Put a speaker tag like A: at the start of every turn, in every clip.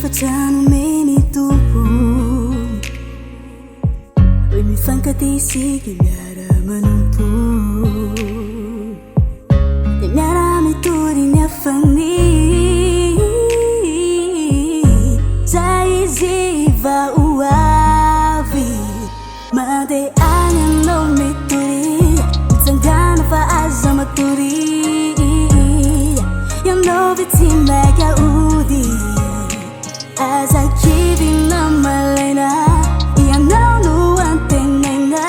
A: Facciano meni tupu Oi mi fankatisi che miara manumpu Che miara mituri ne affanni Zai va uavi Mandeana no mituri Zangana fa asa maturi Yang no viti mega udi As I keep in my lane, I know no one thing I know,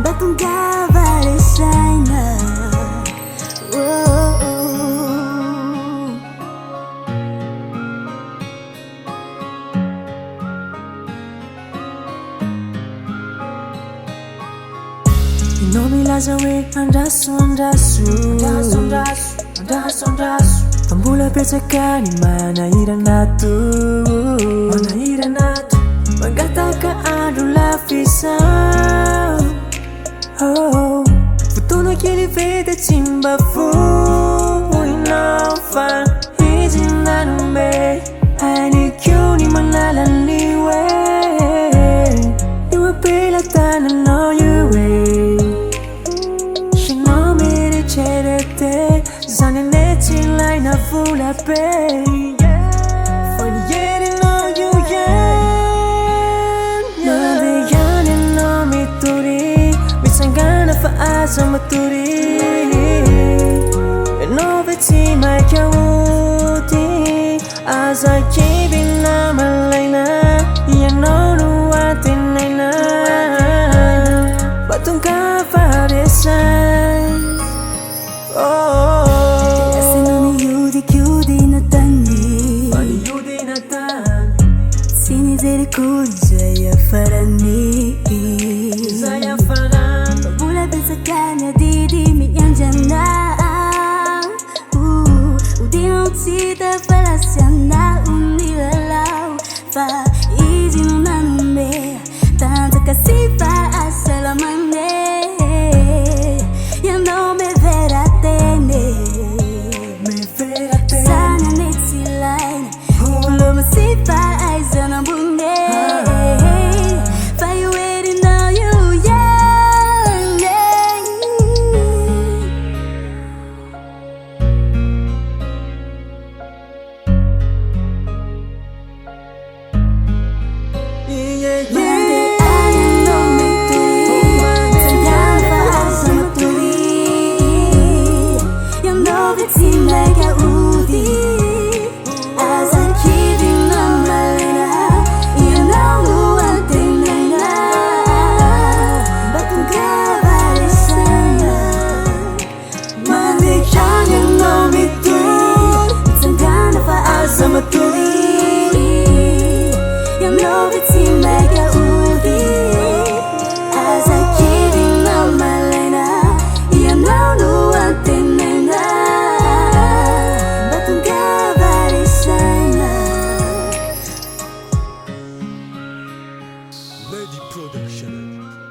A: but don't give a sign. No me las away, andasu. Pambula percakani manairanatu Magatakan adalah pisau Fotoana kini veda cimba fu Mnaova Izinanumbe Ani kiuni manalaniwe Iwa pila tanano yuwe Shinomiri cherete Zaneneti lai na fula pe Forgetting all you Mandeana no MITORY Misangana fa asa maturi No veti mai chiauti As I keep in my lane I know no one thing I know But don't cover the sign Saya farani Pabula bersakanya didi mi yang jana Udi no cita falasiana unilalau Fa izin nanumbe Tanta kasih fa asalamane Yang no me veratene Sana neti lain Hulu masih fa aizana bunge
B: Lady Production.